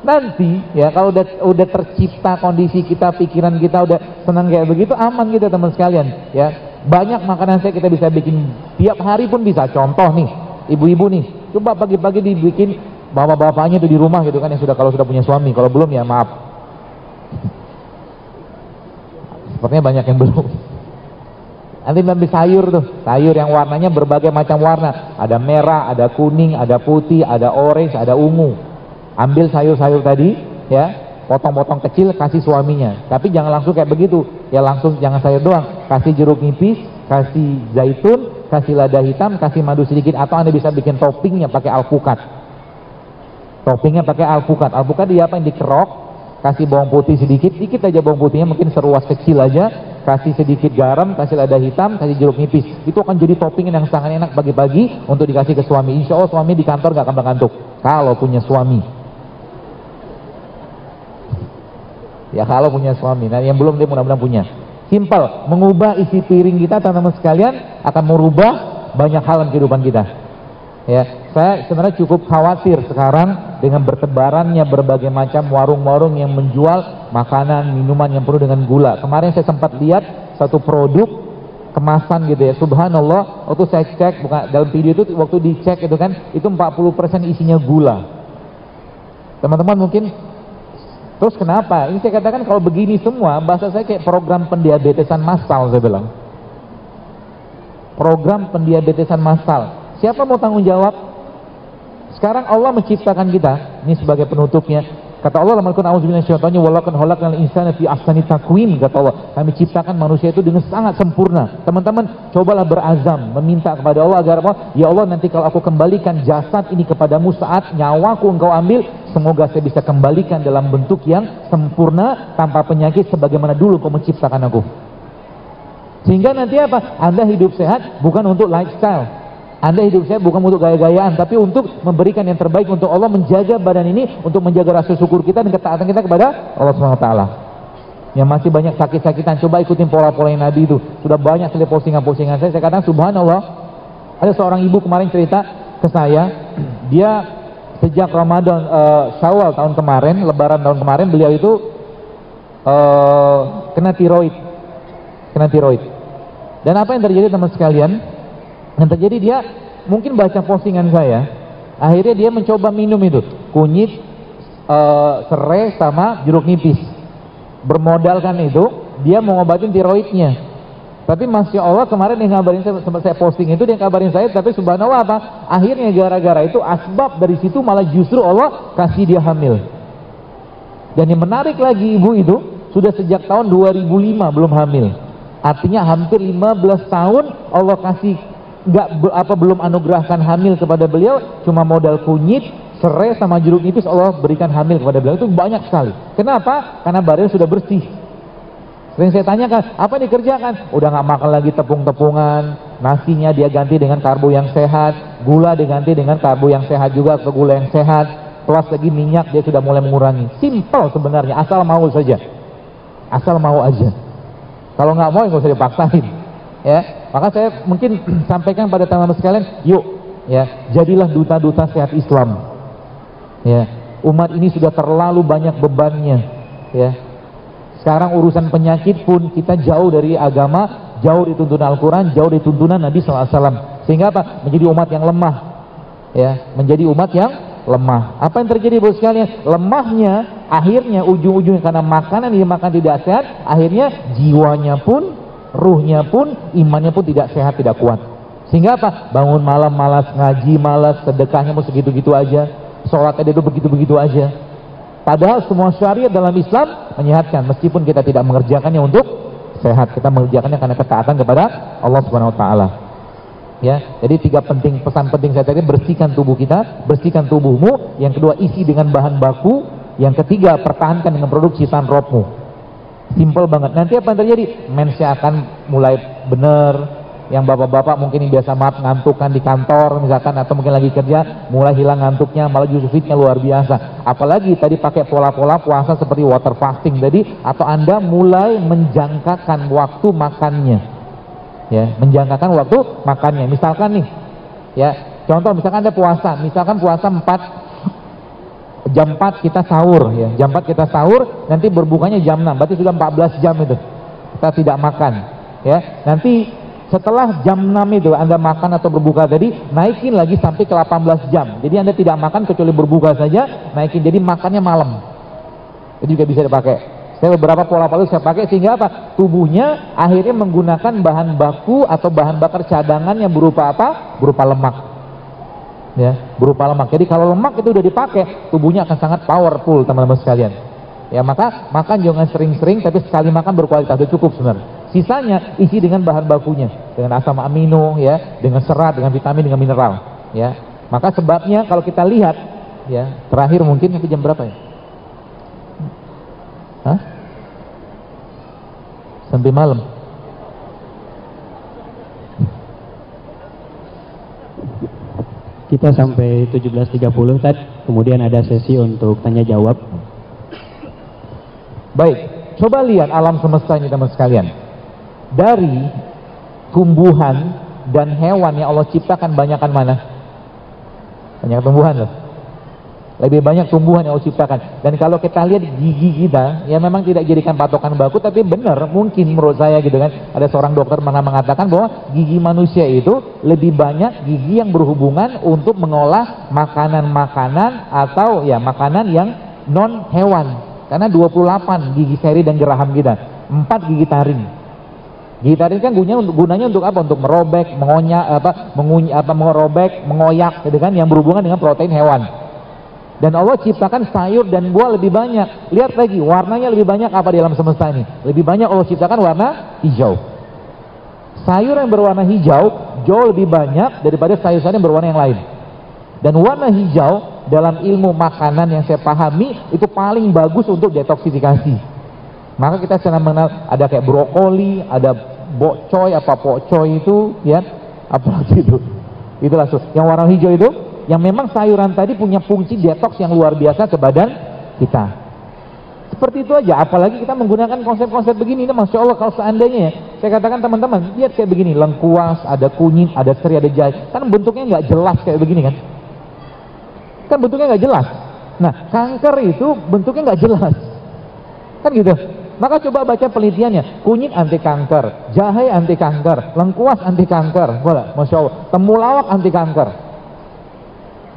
Nanti ya kalau udah tercipta kondisi kita, pikiran kita udah senang kayak begitu, aman kita teman sekalian, ya. Banyak makanan kita bisa bikin tiap hari pun bisa. Contoh nih, ibu-ibu nih, coba pagi-pagi dibikin bapak-bapaknya tuh di rumah gitu kan, yang kalau sudah punya suami. Kalau belum ya maaf. Sepertinya banyak yang belum. Nanti ambil sayur tuh, sayur yang warnanya berbagai macam warna. Ada merah, ada kuning, ada putih, ada orange, ada ungu. Ambil sayur-sayur tadi, ya, potong-potong kecil, kasih suaminya. Tapi jangan langsung kayak begitu, ya langsung jangan sayur doang. Kasih jeruk nipis, kasih zaitun, kasih lada hitam, kasih madu sedikit. Atau Anda bisa bikin toppingnya pakai alpukat. Toppingnya pakai alpukat. Alpukat diapain? Dikerok, kasih bawang putih sedikit aja bawang putihnya, mungkin seruas kecil aja. Kasih sedikit garam, kasih lada hitam, kasih jeruk nipis. Itu akan jadi topping yang sangat enak pagi-pagi untuk dikasih ke suami. Insya Allah suami di kantor gak akan mengantuk kalau punya suami. Ya kalau punya suami. Nah yang belum dia mudah-mudahan punya. Simpel, mengubah isi piring kita teman-teman sekalian akan merubah banyak hal dalam kehidupan kita. Ya, saya sebenarnya cukup khawatir sekarang dengan bertebarannya berbagai macam warung-warung yang menjual makanan, minuman yang penuh dengan gula. Kemarin saya sempat lihat satu produk kemasan gitu ya, subhanallah, waktu saya cek, bukan dalam video itu, waktu dicek itu kan, itu 40% isinya gula. Teman-teman mungkin, terus kenapa? Ini saya katakan kalau begini semua, bahasa saya kayak program pendiabetesan massal, saya bilang. Program pendiabetesan massal. Siapa mau tanggung jawab? Sekarang Allah menciptakan kita, ini sebagai penutupnya. Kata Allah dalam Al-Quran, "A'udzubillahi minasyaitonir rajim, walaqad khalaqnal insana fi ahsani taqwim." Kata Allah, kami ciptakan manusia itu dengan sangat sempurna. Teman-teman, cobalah berazam meminta kepada Allah agar apa? Ya Allah, nanti kalau aku kembalikan jasad ini kepadamu saat nyawaku engkau ambil, semoga saya bisa kembalikan dalam bentuk yang sempurna tanpa penyakit sebagaimana dulu kau menciptakan aku. Sehingga nanti apa? Anda hidup sehat bukan untuk lifestyle. Anda hidup sehat bukan untuk gaya-gayaan, tapi untuk memberikan yang terbaik untuk Allah, menjaga badan ini, untuk menjaga rasa syukur kita dan ketaatan kita kepada Allah SWT. Yang masih banyak sakit-sakitan, coba ikutin pola-pola yang Nabi itu. Sudah banyak sekali postingan-postingan saya katakan subhanallah. Ada seorang ibu kemarin cerita ke saya, dia sejak Ramadan, Syawal tahun kemarin, Lebaran tahun kemarin, beliau itu kena tiroid. Dan apa yang terjadi teman sekalian? Yang terjadi dia mungkin baca postingan saya, akhirnya dia mencoba minum itu kunyit, serai sama jeruk nipis. Bermodalkan itu dia mau ngobatin tiroidnya. Tapi masya Allah kemarin dia ngabarin saya, sempat saya posting itu, dia ngabarin saya, tapi subhanallah apa? Akhirnya gara-gara itu asbab dari situ malah justru Allah kasih dia hamil. Dan yang menarik lagi, ibu itu sudah sejak tahun 2005 belum hamil. Artinya hampir 15 tahun Allah kasih belum anugerahkan hamil kepada beliau, cuma modal kunyit, serai sama jeruk nipis Allah berikan hamil kepada beliau. Itu banyak sekali. Kenapa? Karena badannya sudah bersih. Sering saya tanyakan, apa yang dikerjakan? Udah nggak makan lagi tepung-tepungan, nasinya dia ganti dengan karbo yang sehat, gula diganti dengan karbo yang sehat juga ke gula yang sehat, plus lagi minyak dia sudah mulai mengurangi. Simple sebenarnya, asal mau saja, asal mau aja. Kalau nggak mau nggak usah dipaksain, ya. Maka saya mungkin sampaikan pada teman-teman sekalian, yuk, ya, jadilah duta-duta sehat Islam. Ya, umat ini sudah terlalu banyak bebannya, ya. Sekarang urusan penyakit pun kita jauh dari agama, jauh dari tuntunan Al-Quran, jauh dari tuntunan Nabi SAW. Sehingga apa? Menjadi umat yang lemah, ya, menjadi umat yang lemah. Apa yang terjadi bos sekalian? Lemahnya akhirnya ujung-ujungnya karena makanan yang dimakan tidak sehat, akhirnya jiwanya pun, ruhnya pun, imannya pun tidak sehat, tidak kuat. Sehingga apa? Bangun malam malas, ngaji malas, sedekahnya mau segitu-gitu aja, sholatnya itu begitu-begitu aja. Padahal semua syariat dalam Islam menyehatkan, meskipun kita tidak mengerjakannya untuk sehat, kita mengerjakannya karena ketaatan kepada Allah Subhanahu Wa Taala. Ya, jadi 3 pesan penting saya tadi: bersihkan tubuh kita, bersihkan tubuhmu. Yang kedua, isi dengan bahan baku. Yang ketiga, pertahankan dengan produk ciptaan Robmu. Simple banget. Nanti apa yang terjadi? Mensnya akan mulai benar. Yang bapak-bapak mungkin yang biasa ngantukkan di kantor misalkan, atau mungkin lagi kerja, mulai hilang ngantuknya, malah justru fitnya luar biasa. Apalagi tadi pakai pola-pola puasa seperti water fasting tadi, atau Anda mulai menjangkakan waktu makannya, ya, menjangkakan waktu makannya. Misalkan nih, ya, contoh misalkan Anda puasa, misalkan puasa jam 4 kita sahur, ya, jam 4 kita sahur, nanti berbukanya jam 6, berarti sudah 14 jam itu kita tidak makan, ya. Nanti setelah jam 6 itu Anda makan atau berbuka tadi, naikin lagi sampai ke 18 jam. Jadi Anda tidak makan kecuali berbuka saja, naikin, jadi makannya malam. Itu juga bisa dipakai. Saya beberapa pola-pola saya pakai, sehingga apa? Tubuhnya akhirnya menggunakan bahan baku atau bahan bakar cadangan yang berupa apa? Berupa lemak. Ya, berupa lemak. Jadi kalau lemak itu udah dipakai, tubuhnya akan sangat powerful, teman-teman sekalian. Ya, maka makan jangan sering-sering, tapi sekali makan berkualitas, udah cukup sebenarnya. Sisanya isi dengan bahan bakunya, dengan asam amino, ya, dengan serat, dengan vitamin, dengan mineral, ya. Maka sebabnya kalau kita lihat, ya, terakhir mungkin nanti jam berapa ya? Hah? Sampai malam. Kita sampai 17.30 tadi, kemudian ada sesi untuk tanya jawab. Baik, coba lihat alam semesta ini teman sekalian. Dari tumbuhan dan hewan yang Allah ciptakan, banyakan mana? Banyak tumbuhan loh. Lebih banyak tumbuhan yang Allah ciptakan. Dan kalau kita lihat gigi kita, ya memang tidak jadikan patokan baku, tapi benar, mungkin menurut saya gitu kan. Ada seorang dokter pernah mengatakan bahwa gigi manusia itu lebih banyak gigi yang berhubungan untuk mengolah makanan-makanan atau ya makanan yang non hewan. Karena 28 gigi seri dan geraham kita, 4 gigi taring. Gigi taring kan gunanya untuk apa? Untuk merobek, merobek, mengoyak, gitu kan, yang berhubungan dengan protein hewan. Dan Allah ciptakan sayur dan buah lebih banyak. Lihat lagi, warnanya lebih banyak apa di alam semesta ini? Lebih banyak Allah ciptakan warna hijau. Sayur yang berwarna hijau jauh lebih banyak daripada sayur-sayur yang berwarna yang lain. Dan warna hijau dalam ilmu makanan yang saya pahami itu paling bagus untuk detoksifikasi. Maka kita sedang mengenal ada kayak brokoli, ada bokcoy, pokcoy itu, ya, apa itu? Itulah yang warna hijau itu, yang memang sayuran tadi punya fungsi detoks yang luar biasa ke badan kita. Seperti itu aja, apalagi kita menggunakan konsep-konsep begini. Ini Masya Allah, kalau seandainya ya, saya katakan teman-teman, lihat kayak begini, lengkuas, ada kunyit, ada seri, ada jahe, kan bentuknya nggak jelas kayak begini kan? Kan bentuknya nggak jelas. Nah, kanker itu bentuknya nggak jelas, kan gitu. Maka coba baca penelitiannya, kunyit anti kanker, jahe anti kanker, lengkuas anti kanker, boleh, Masya Allah, temulawak anti kanker.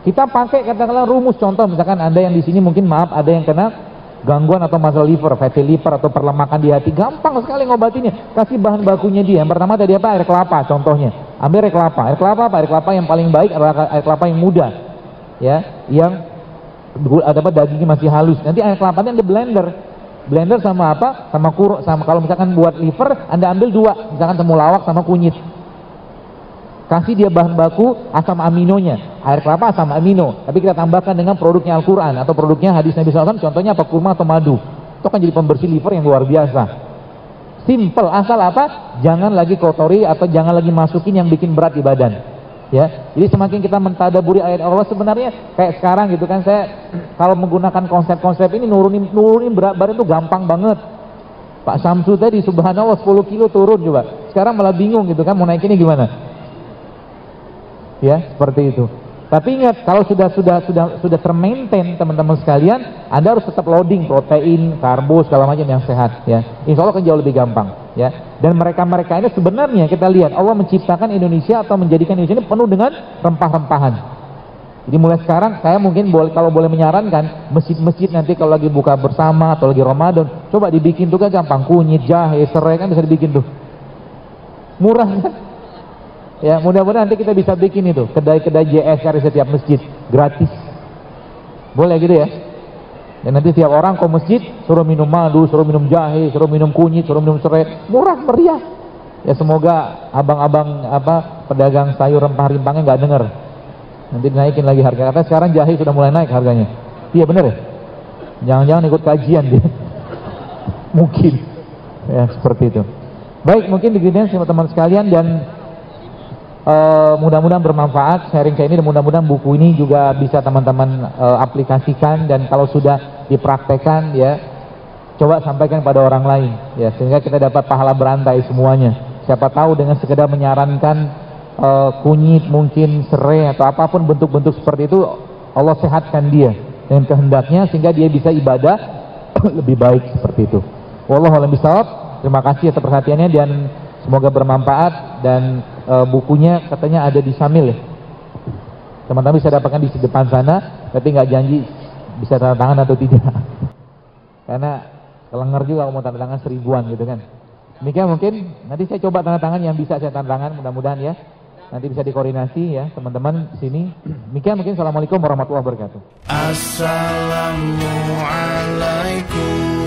Kita pakai katakanlah rumus, contoh misalkan Anda yang di sini mungkin maaf ada yang kena gangguan atau masalah liver, fatty liver atau perlemakan di hati, gampang sekali ngobatinnya. Kasih bahan bakunya dia. Yang pertama tadi apa? Air kelapa contohnya. Ambil air kelapa. Air kelapa apa? Air kelapa yang paling baik adalah air kelapa yang muda, ya, yang ada apa, dagingnya masih halus. Nanti air kelapanya di blender sama apa? Sama kalau misalkan buat liver Anda ambil 2, misalkan temulawak sama kunyit. Kasih dia bahan baku asam aminonya, air kelapa asam amino, tapi kita tambahkan dengan produknya Al-Quran atau produknya hadis Nabi SAW, contohnya apa? Kurma atau madu. Itu kan jadi pembersih liver yang luar biasa. Simple, asal apa? Jangan lagi kotori atau jangan lagi masukin yang bikin berat di badan. Ya, jadi semakin kita mentadaburi ayat Allah, sebenarnya kayak sekarang gitu kan, saya kalau menggunakan konsep-konsep ini nurunin berat badan itu gampang banget. Pak Samsu tadi subhanallah 10 kilo turun coba. Sekarang malah bingung gitu kan, mau naikinnya gimana? Ya, seperti itu. Tapi ingat, kalau sudah termaintain teman-teman sekalian, Anda harus tetap loading protein, karbo, segala macam yang sehat ya. Insya Allah akan jauh lebih gampang ya. Dan mereka-mereka ini sebenarnya kita lihat Allah menciptakan Indonesia atau menjadikan Indonesia ini penuh dengan rempah-rempahan. Jadi mulai sekarang saya mungkin kalau boleh menyarankan masjid-masjid nanti kalau lagi buka bersama atau lagi Ramadan, coba dibikin tuh kan gampang, kunyit, jahe, serai kan bisa dibikin tuh. Murah kan? Ya, mudah-mudahan nanti kita bisa bikin itu kedai-kedai JSR di setiap masjid gratis. Boleh gitu ya. Dan nanti tiap orang ke masjid suruh minum madu, suruh minum jahe, suruh minum kunyit, suruh minum serai, murah meriah. Ya semoga abang-abang pedagang sayur rempah-rimpangnya nggak denger. Nanti dinaikin lagi harga. Karena sekarang jahe sudah mulai naik harganya. Iya bener ya? Jangan-jangan ikut kajian dia. Mungkin. Ya seperti itu. Baik, mungkin begini teman-teman sekalian, dan mudah-mudahan bermanfaat sharing kayak ini, dan mudah-mudahan buku ini juga bisa teman-teman aplikasikan, dan kalau sudah dipraktekkan ya coba sampaikan pada orang lain ya, sehingga kita dapat pahala berantai semuanya. Siapa tahu dengan sekedar menyarankan kunyit, mungkin serai atau apapun bentuk-bentuk seperti itu, Allah sehatkan dia dengan kehendaknya sehingga dia bisa ibadah lebih baik seperti itu. Wallahu a'lam bishawab. Terima kasih atas perhatiannya dan semoga bermanfaat. Dan bukunya katanya ada di Syamil ya, teman-teman bisa dapatkan di depan sana, tapi nggak janji bisa tanda tangan atau tidak karena kelengar juga mau tanda tangan 1000-an gitu kan. Demikian, mungkin nanti saya coba tanda tangan yang bisa saya tanda tangan, mudah-mudahan ya nanti bisa dikoordinasi ya teman-teman di sini. Demikian, mungkin assalamualaikum warahmatullahi wabarakatuh. Assalamualaikum.